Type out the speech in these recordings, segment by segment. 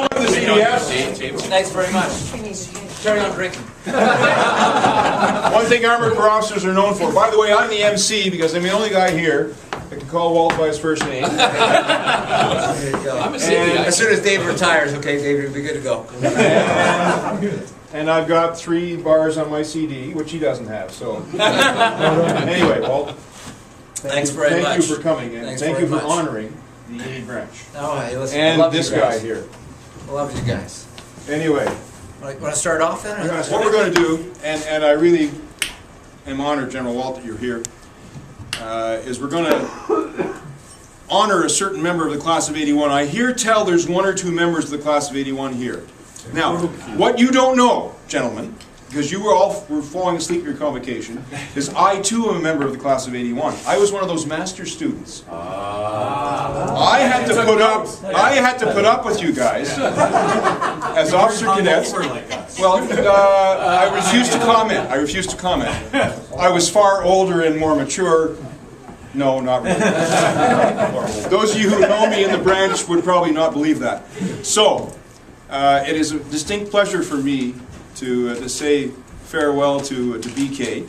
The CDF. Thanks very much. Carry on drinking. One thing armored corps officers are known for. By the way, I'm the MC because I'm the only guy here that can call Walt by his first name. I'm a CD. As soon as Dave retires, okay, Dave, you'll be good to go. And I've got 3 bars on my CD, which he doesn't have. So anyway, Walt, Thank you for coming, and thank you for honoring the 80 branch. Oh, hey, listen, and love this you guys. guy here. I love you guys. Anyway, Want to start off then? what we're going to do, and I really am honored, General Walt, that you're here, is we're going to honor a certain member of the class of '81. I hear tell there's 1 or 2 members of the class of '81 here. Now, what you don't know, gentlemen, because you were falling asleep in your convocation, is I too am a member of the class of '81. I was one of those master students. I had to put up with you guys as officer cadets. Well, I refuse to comment. I was far older and more mature. No, not really. Those of you who know me in the branch would probably not believe that. So, it is a distinct pleasure for me to say farewell to BK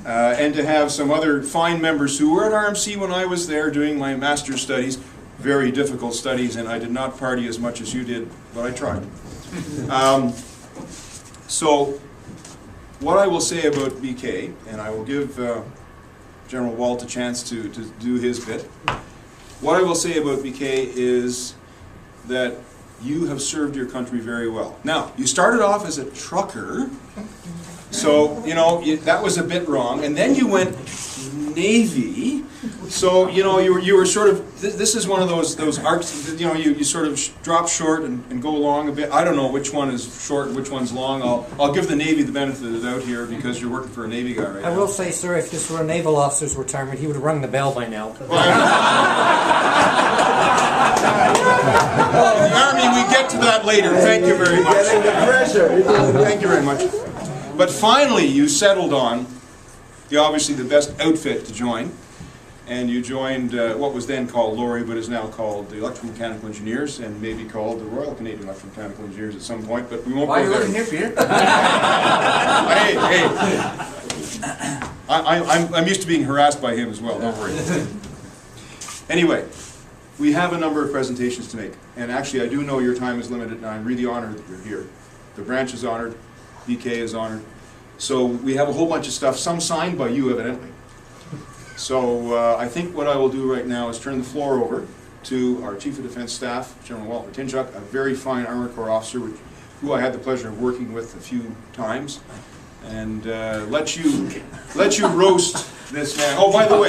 and to have some other fine members who were at RMC when I was there doing my master's studies. Very difficult studies, and I did not party as much as you did, but I tried. So, what I will say about BK, and I will give General Walt a chance to do his bit. What I will say about BK is that you have served your country very well. Now, you started off as a trucker, so, you know, that was a bit wrong, and then you went Navy, so, you know, you were sort of, this is one of those arcs, you know, you sort of drop short and go long a bit. I don't know which one is short and which one's long. I'll give the Navy the benefit of the doubt here because you're working for a Navy guy right now. I will say, sir, if this were a naval officer's retirement, he would have rung the bell by now. The Army, we get to that later. Thank you very much. Getting the pressure. Thank you very much. But finally, you settled on obviously the best outfit to join, and you joined what was then called LORI, but is now called the Electromechanical Engineers, and maybe called the Royal Canadian Electromechanical Engineers at some point. But we won't Why go are you there. looking here, Peter? Hey, I'm used to being harassed by him as well. Don't worry. Anyway. We have a number of presentations to make, and actually I do know your time is limited, and I'm really honored that you're here. The branch is honored, BK is honored, so we have a whole bunch of stuff, some signed by you evidently. So I think what I will do right now is turn the floor over to our Chief of Defense Staff, General Walt Martinchuk, a very fine Armored Corps officer who I had the pleasure of working with a few times, and let you roast this man. Oh, by the way,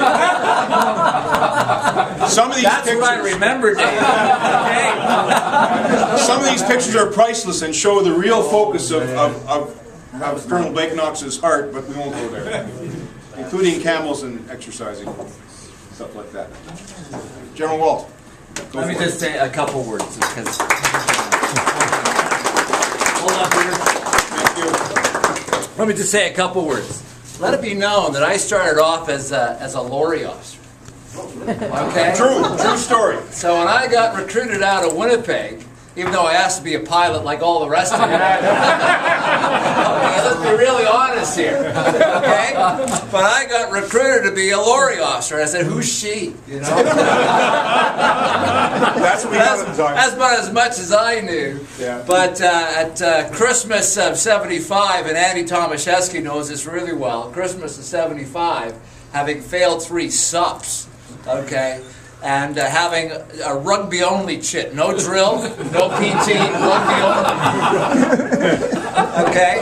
some of these That's pictures, what I remember, Dave. some of these pictures are priceless and show the real focus of Colonel Blake-Knox's heart, but we won't go there, including camels and exercising, stuff like that. General Walt, Let me just say a couple words. Because hold on, Peter. thank you. Let me just say a couple words. Let it be known that I started off as a LORI officer. Okay? True story. So when I got recruited out of Winnipeg, even though I asked to be a pilot like all the rest of you, okay, let's be really honest here, okay? But I got recruited to be a LORI officer. I said, who's she? You know? That's what we got at the time. That's about as much as I knew. Yeah. But at Christmas of '75, and Andy Tomaszewski knows this really well, Christmas of '75, having failed 3 SUPs, okay, and having a rugby-only chit, no drill, no PT, rugby only. Okay?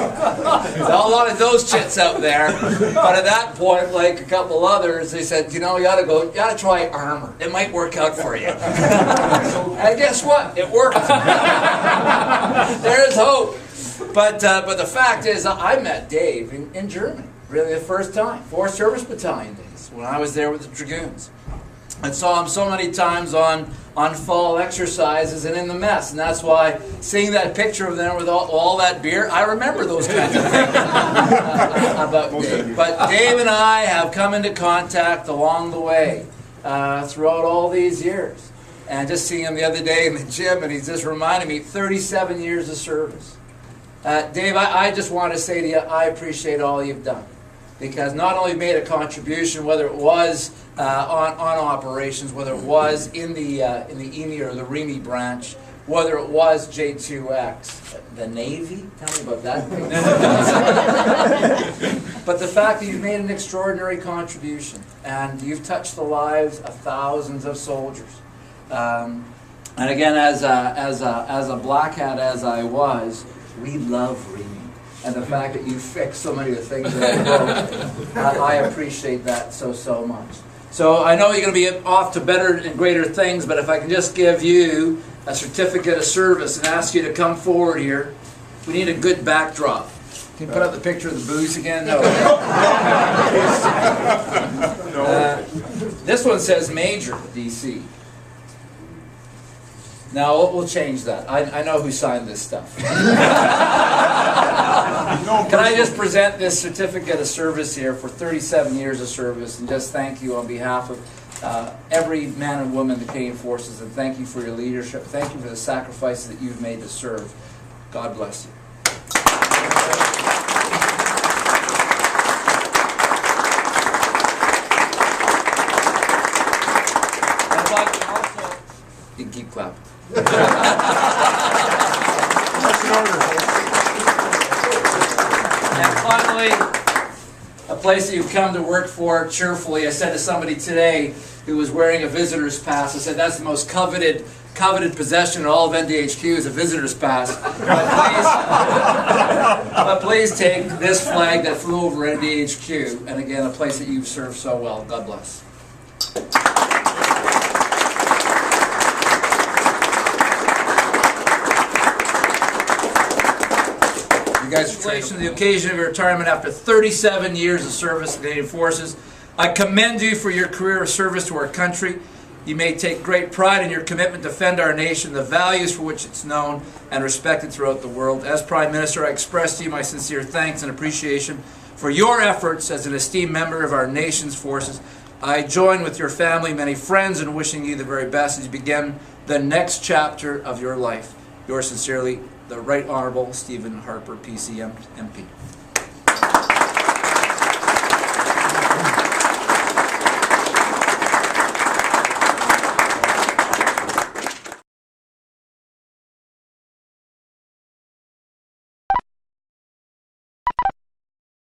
There's a lot of those chits out there, but at that point, like a couple others, they said, you know, you gotta try armor. It might work out for you. And guess what? It worked. There's hope. But the fact is, I met Dave in Germany, really the first time, 4th Service Battalion days, when I was there with the Dragoons. I saw him so many times on fall exercises and in the mess, and that's why seeing that picture of them with all that beer, I remember those kinds of things about Dave. But Dave and I have come into contact along the way throughout all these years. And just seeing him the other day in the gym, and he's just reminded me, 37 years of service. Dave, I just want to say to you, I appreciate all you've done. Because not only made a contribution, whether it was on operations, whether it was in the EME or the REME branch, whether it was J2X, the Navy, tell me about that. But the fact that you've made an extraordinary contribution, and you've touched the lives of thousands of soldiers. And again, as a black hat as I was, we love REME. And the fact that you fixed so many of the things that I broke, I appreciate that so much. So I know you're going to be off to better and greater things, but if I can just give you a certificate of service and ask you to come forward here, we need a good backdrop. Can you put up the picture of the booze again? No. This one says Major, DC. Now, we'll change that. I know who signed this stuff. Can I just present this certificate of service here for 37 years of service and just thank you on behalf of every man and woman in the Canadian Forces, and thank you for your leadership. Thank you for the sacrifices that you've made to serve. God bless you. I'd like to also... You can keep clapping. And finally, a place that you've come to work for cheerfully. I said to somebody today who was wearing a visitor's pass, I said, that's the most coveted possession in all of NDHQ is a visitor's pass. But please take this flag that flew over NDHQ, and again, a place that you've served so well. God bless. Congratulations on the occasion of your retirement after 37 years of service in the Canadian Forces. I commend you for your career of service to our country. You may take great pride in your commitment to defend our nation, the values for which it's known and respected throughout the world. As Prime Minister, I express to you my sincere thanks and appreciation for your efforts as an esteemed member of our nation's forces. I join with your family, many friends, in wishing you the very best as you begin the next chapter of your life. Yours sincerely, the Right Honourable Stephen Harper, PC, MP.